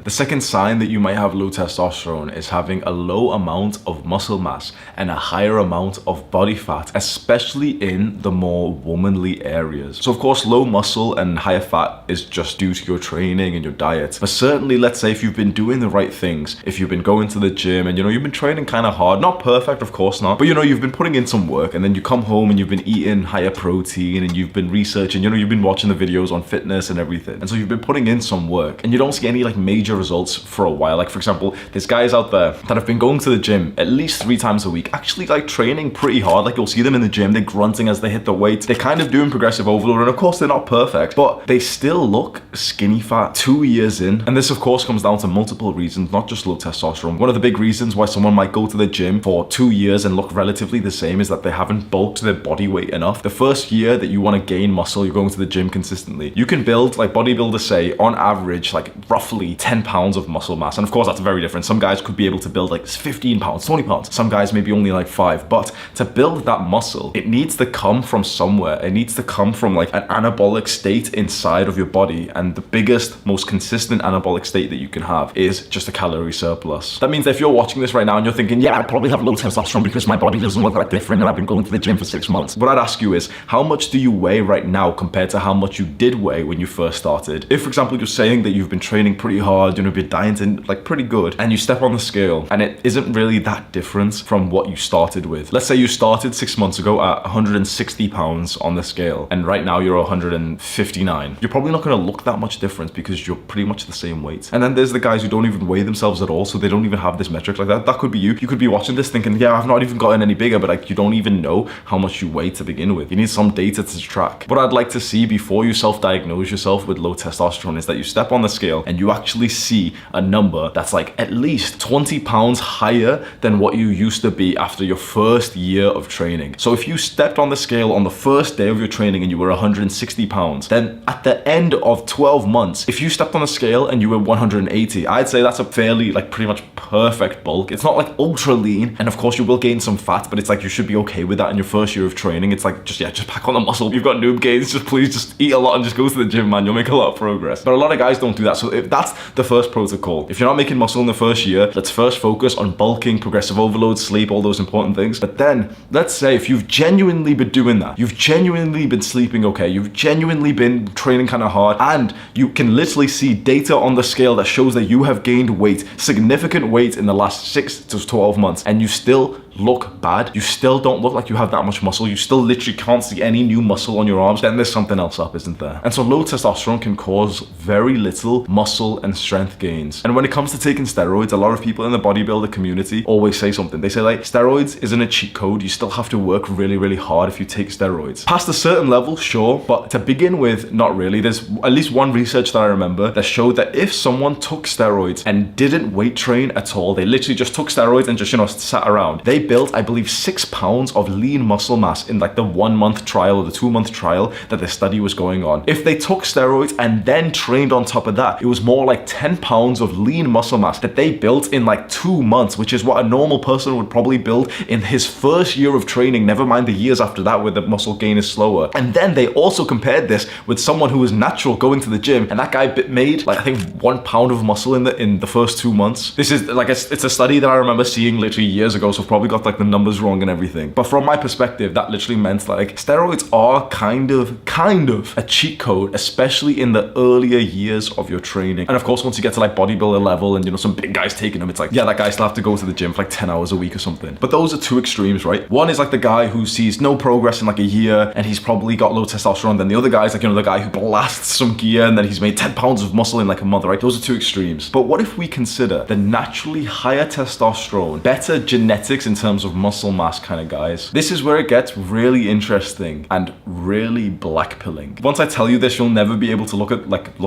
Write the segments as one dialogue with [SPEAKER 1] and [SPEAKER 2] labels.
[SPEAKER 1] The second sign that you might have low testosterone is having a low amount of muscle mass and a higher amount of body fat, especially in the more womanly areas. So of course, low muscle and higher fat is just due to your training and your diet. But certainly, let's say if you've been doing the right things, if you've been going to the gym and you've been training kind of hard, not perfect, of course not, but you've been putting in some work, and then you come home and you've been eating higher protein and you've been researching, you've been watching the videos on fitness and everything. And so you've been putting in some work and you don't see any like major results for a while. Like for example, there's guys out there that have been going to the gym at least 3 times a week, actually like training pretty hard. Like you'll see them in the gym, they're grunting as they hit the weights. They're kind of doing progressive overload, and of course they're not perfect, but they still look skinny fat 2 years in. And this of course comes down to multiple reasons, not just low testosterone. One of the big reasons why someone might go to the gym for 2 years and look relatively the same is that they haven't bulked their body weight enough. The first year that you want to gain muscle, you're going to the gym consistently. You can build, like bodybuilders say, on average, like roughly 10 pounds of muscle mass. And of course, that's very different. Some guys could be able to build like 15 pounds, 20 pounds. Some guys maybe only like 5. But to build that muscle, it needs to come from somewhere. It needs to come from like an anabolic state inside of your body. And the biggest, most consistent anabolic state that you can have is just a calorie surplus. That means that if you're watching this right now and you're thinking, yeah, I probably have low testosterone because my body doesn't look that different and I've been going to the gym for 6 months. What I'd ask you is, how much do you weigh right now compared to how much you did weigh when you first started? If, for example, you're saying that you've been training pretty hard, you're dieting like pretty good, and you step on the scale and it isn't really that different from what you started with. Let's say you started 6 months ago at 160 pounds on the scale, and right now you're 159. You're probably not going to look that much different because you're pretty much the same weight. And then there's the guys who don't even weigh themselves at all, so they don't even have this metric like that. That could be you. You could be watching this thinking, yeah, I've not even gotten any bigger, but like you don't even know how much you weigh to begin with. You need some data to track. What I'd like to see before you self-diagnose yourself with low testosterone is that you step on the scale and you actually see a number that's like at least 20 pounds higher than what you used to be after your first year of training. So if you stepped on the scale on the first day of your training and you were 160 pounds, then at the end of 12 months, if you stepped on the scale and you were 180, I'd say that's a fairly like pretty much perfect bulk. It's not like ultra lean, and of course you will gain some fat, but it's like you should be okay with that in your first year of training. It's like just pack on the muscle. You've got noob gains, just eat a lot and just go to the gym, man. You'll make a lot of progress. But a lot of guys don't do that. So if that's the first protocol, if you're not making muscle in the first year, let's first focus on bulking, progressive overload, sleep, all those important things. But then let's say if you've genuinely been doing that, you've genuinely been sleeping okay, you've genuinely been training kind of hard, and you can literally see data on the scale that shows that you have gained weight, significant weight in the last 6 to 12 months, and you still look bad, you still don't look like you have that much muscle, you still literally can't see any new muscle on your arms, then there's something else up, isn't there? And so low testosterone can cause very little muscle and strength gains. And when it comes to taking steroids, a lot of people in the bodybuilder community always say something. They say like, steroids isn't a cheat code, you still have to work really, really hard if you take steroids. Past a certain level, sure, but to begin with, not really. There's at least one research that I remember that showed that if someone took steroids and didn't weight train at all, they literally just took steroids and just, sat around, they built, I believe, 6 pounds of lean muscle mass in like the 1 month trial or the 2 month trial that the study was going on. If they took steroids and then trained on top of that, it was more like 10 pounds of lean muscle mass that they built in like 2 months, which is what a normal person would probably build in his first year of training, never mind the years after that where the muscle gain is slower. And then they also compared this with someone who was natural going to the gym, and that guy made like I think 1 pound of muscle in the first 2 months. This is like it's a study that I remember seeing literally years ago, so I've probably got like the numbers wrong and everything. But from my perspective, that literally meant like steroids are kind of a cheat code, especially in the earlier years of your training. And of course, once you get to like bodybuilder level and some big guys taking them, it's like, yeah, that guy still have to go to the gym for like 10 hours a week or something. But those are two extremes, right? One is like the guy who sees no progress in like a year and he's probably got low testosterone. Then the other guy is like, the guy who blasts some gear and then he's made 10 pounds of muscle in like a month, right? Those are two extremes. But what if we consider the naturally higher testosterone, better genetics in terms of muscle mass kind of guys? This is where it gets really interesting and really blackpilling. Once I tell you this, you'll never be able to look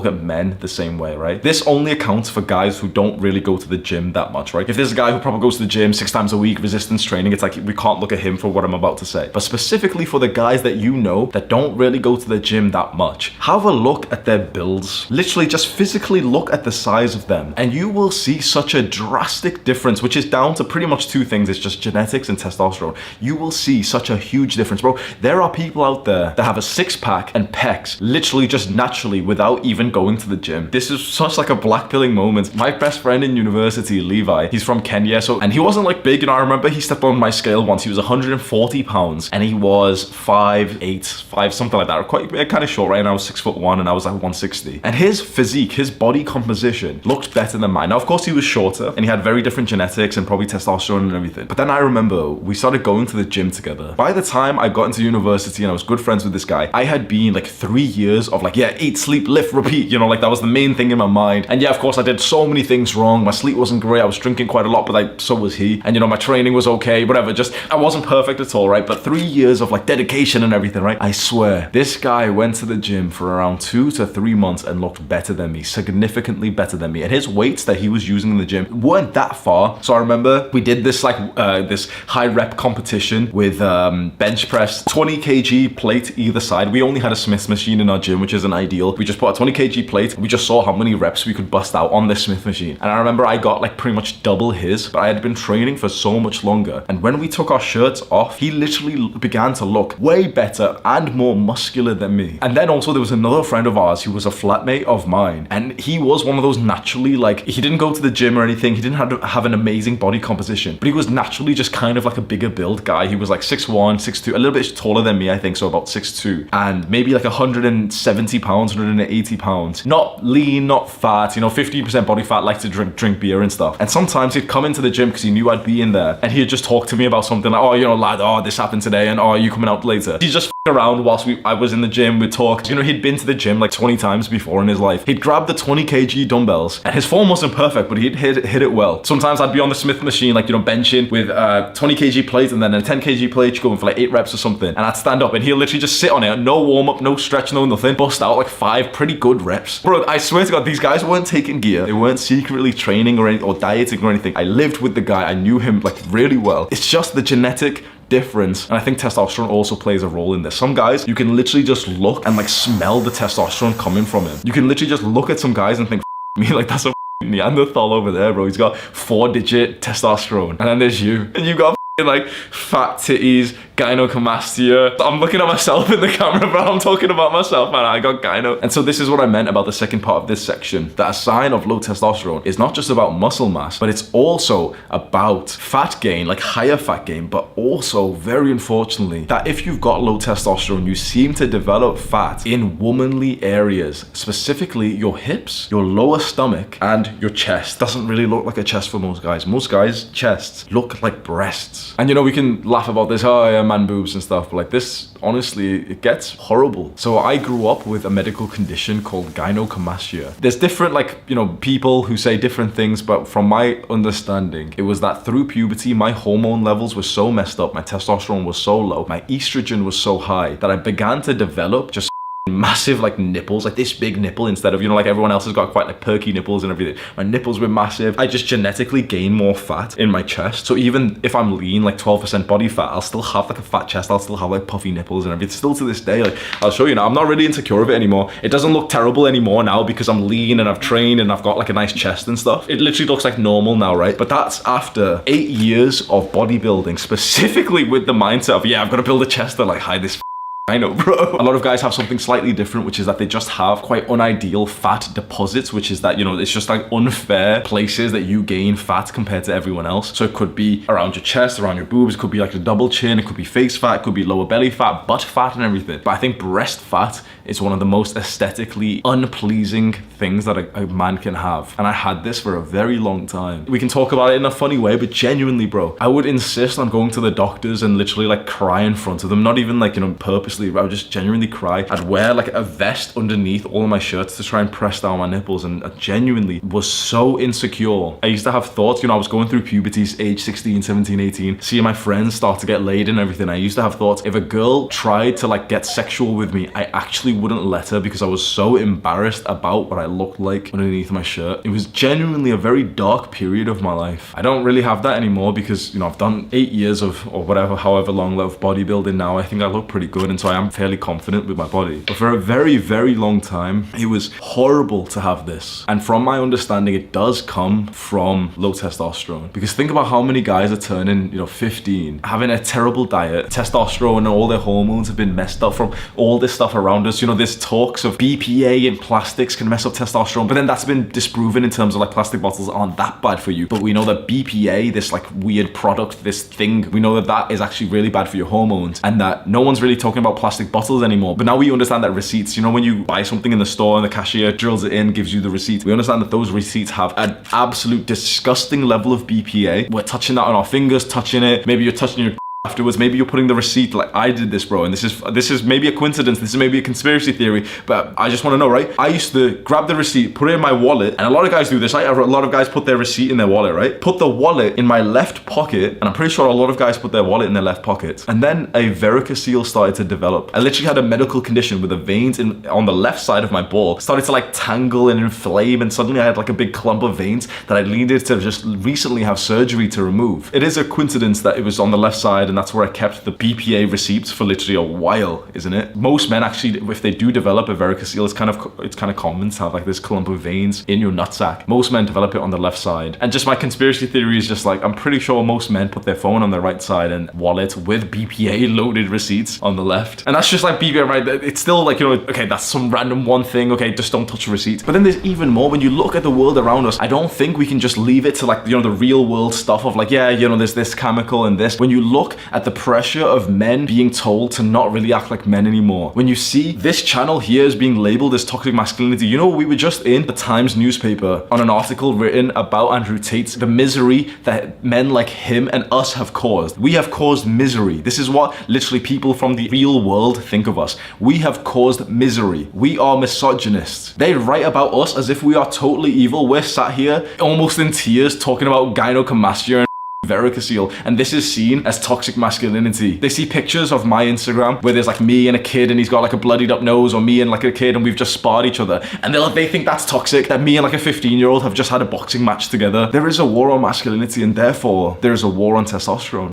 [SPEAKER 1] at men the same way, right? This only accounts for guys who don't really go to the gym that much, right? If there's a guy who probably goes to the gym 6 times a week, resistance training, it's like we can't look at him for what I'm about to say. But specifically for the guys that that don't really go to the gym that much, have a look at their builds. Literally just physically look at the size of them and you will see such a drastic difference, which is down to pretty much 2 things. It's just genetics and testosterone, you will see such a huge difference, bro. There are people out there that have a six-pack and pecs literally just naturally without even going to the gym. This is such like a blackpilling moment. My best friend in university, Levi, he's from Kenya, and he wasn't like big, I remember he stepped on my scale once. He was 140 pounds and he was 5'8", something like that. Quite kind of short, right? And I was 6'1" and I was like 160. And his physique, his body composition looked better than mine. Now, of course, he was shorter and he had very different genetics and probably testosterone and everything. But then I remember we started going to the gym together. By the time I got into university and I was good friends with this guy, I had been like 3 years of like, yeah, eat, sleep, lift, repeat, like that was the main thing in my mind. And yeah, of course, I did so many things wrong. My sleep wasn't great. I was drinking quite a lot, but like, so was he. And my training was okay, whatever. Just, I wasn't perfect at all, right? But 3 years of like dedication and everything, right? I swear, this guy went to the gym for around 2 to 3 months and looked better than me, significantly better than me. And his weights that he was using in the gym weren't that far. So I remember we did this like, this high rep competition with bench press, 20 kg plate either side. We only had a Smith machine in our gym, which isn't ideal. We just put a 20 kg plate. We just saw how many reps we could bust out on this Smith machine. And I remember I got like pretty much double his, but I had been training for so much longer. And when we took our shirts off, he literally began to look way better and more muscular than me. And then also there was another friend of ours who was a flatmate of mine. And he was one of those naturally, like, he didn't go to the gym or anything. He didn't have an amazing body composition, but he was naturally just kind of like a bigger build guy. He was like 6'1", 6'2", a little bit taller than me, I think, so about 6'2", and maybe like 170 pounds, 180 pounds. Not lean, not fat, 15% body fat, like to drink beer and stuff. And sometimes he'd come into the gym because he knew I'd be in there, and he'd just talk to me about something like, oh, lad, oh, this happened today, and oh, are you coming out later? He'd just around whilst I was in the gym, we'd talk. He'd been to the gym like 20 times before in his life. He'd grab the 20 kg dumbbells, and his form wasn't perfect, but he'd hit it well. Sometimes I'd be on the Smith machine, like, benching with 20 kg plate and then a 10 kg plate, going for like 8 reps or something, and I'd stand up and he'll literally just sit on it, no warm up, no stretch, no nothing, bust out like 5 pretty good reps. Bro, I swear to God, these guys weren't taking gear. They weren't secretly training or dieting or anything. I lived with the guy. I knew him like really well. It's just the genetic difference, and I think testosterone also plays a role in this. Some guys, you can literally just look and like smell the testosterone coming from him. You can literally just look at some guys and think, me, like that's a Neanderthal over there, bro. He's got 4-digit testosterone. And then there's you, and you got like fat titties, gynecomastia. I'm looking at myself in the camera, but I'm talking about myself, man. I got gyno. And so this is what I meant about the second part of this section, that a sign of low testosterone is not just about muscle mass, but it's also about fat gain, like higher fat gain, but also, very unfortunately, that if you've got low testosterone, you seem to develop fat in womanly areas, specifically your hips, your lower stomach, and your chest. Doesn't really look like a chest for most guys. Most guys' chests look like breasts. And we can laugh about this, oh yeah, man boobs and stuff, but like this, honestly, it gets horrible. So I grew up with a medical condition called gynecomastia. There's different, like, people who say different things, but from my understanding, it was that through puberty, my hormone levels were so messed up, my testosterone was so low, my estrogen was so high, that I began to develop just massive like nipples, like this big nipple, instead of like everyone else has got quite like perky nipples and everything. My nipples were massive. I just genetically gained more fat in my chest, so even if I'm lean, like 12% body fat, I'll still have like a fat chest, I'll still have like puffy nipples and everything. Still to this day, like I'll show you now, I'm not really insecure of it anymore. It doesn't look terrible anymore now because I'm lean and I've trained and I've got like a nice chest and stuff. It literally looks like normal now, right? But that's after 8 years of bodybuilding, specifically with the mindset of, yeah, I've got to build a chest that like hide this I know, bro. A lot of guys have something slightly different, which is that they just have quite unideal fat deposits, which is that, it's just like unfair places that you gain fat compared to everyone else. So it could be around your chest, around your boobs, it could be like a double chin, it could be face fat, it could be lower belly fat, butt fat and everything. But I think breast fat is one of the most aesthetically unpleasing things that a man can have. And I had this for a very long time. We can talk about it in a funny way, but genuinely, bro, I would insist on going to the doctors and literally like cry in front of them, not even like, purposely. I would just genuinely cry. I'd wear like a vest underneath all of my shirts to try and press down my nipples, and I genuinely was so insecure. I used to have thoughts, I was going through puberty, age 16, 17, 18, seeing my friends start to get laid and everything. I used to have thoughts, if a girl tried to like get sexual with me, I actually literally wouldn't let her because I was so embarrassed about what I looked like underneath my shirt. It was genuinely a very dark period of my life. I don't really have that anymore because, you know, I've done 8 years of, or whatever, however long of bodybuilding now. I think I look pretty good, and so I am fairly confident with my body. But for a very, very long time, it was horrible to have this. And from my understanding, it does come from low testosterone. Because think about how many guys are turning, you know, 15, having a terrible diet, testosterone and all their hormones have been messed up from all this stuff around us. You know, there's talks of BPA in plastics can mess up testosterone, but then that's been disproven in terms of like plastic bottles aren't that bad for you. But we know that BPA, this like weird product, this thing, we know that that is actually really bad for your hormones, and that no one's really talking about plastic bottles anymore. But now we understand that receipts, you know, when you buy something in the store and the cashier drills it in, gives you the receipt, we understand that those receipts have an absolute disgusting level of BPA. We're touching that on our fingers, touching it. Maybe you're touching your afterwards, maybe you're putting the receipt like I did this, bro, and this is maybe a coincidence, this is maybe a conspiracy theory, but I just want to know, right? I used to grab the receipt, put it in my wallet, and a lot of guys do this, right? A lot of guys put their receipt in their wallet, right? Put the wallet in my left pocket, and I'm pretty sure a lot of guys put their wallet in their left pocket. And then a varicocele started to develop. I literally had a medical condition where the veins on the left side of my ball started to like tangle and inflame, and suddenly I had like a big clump of veins that I needed to just recently have surgery to remove. It is a coincidence that it was on the left side, and that's where I kept the BPA receipts for literally a while, isn't it? Most men actually, if they do develop a varicocele, it's kind of common to have like this clump of veins in your nutsack. Most men develop it on the left side. And just my conspiracy theory is just like, I'm pretty sure most men put their phone on the right side and wallet with BPA loaded receipts on the left. And that's just like BPA, right? It's still like, you know, okay, that's some random one thing. Okay, just don't touch the receipt. But then there's even more. When you look at the world around us, I don't think we can just leave it to like, you know, the real world stuff of like, yeah, you know, there's this chemical and this. When you look at the pressure of men being told to not really act like men anymore. When you see this channel here is being labeled as toxic masculinity, you know, we were just in the Times newspaper on an article written about Andrew Tate, the misery that men like him and us have caused. We have caused misery. This is what literally people from the real world think of us. We have caused misery. We are misogynists. They write about us as if we are totally evil. We're sat here almost in tears talking about gynecomastia and varicocele, and this is seen as toxic masculinity. They see pictures of my Instagram where there's like me and a kid and he's got like a bloodied up nose, or me and like a kid and we've just sparred each other, and they think that's toxic, that me and like a 15-year-old have just had a boxing match together. There is a war on masculinity, and therefore there is a war on testosterone.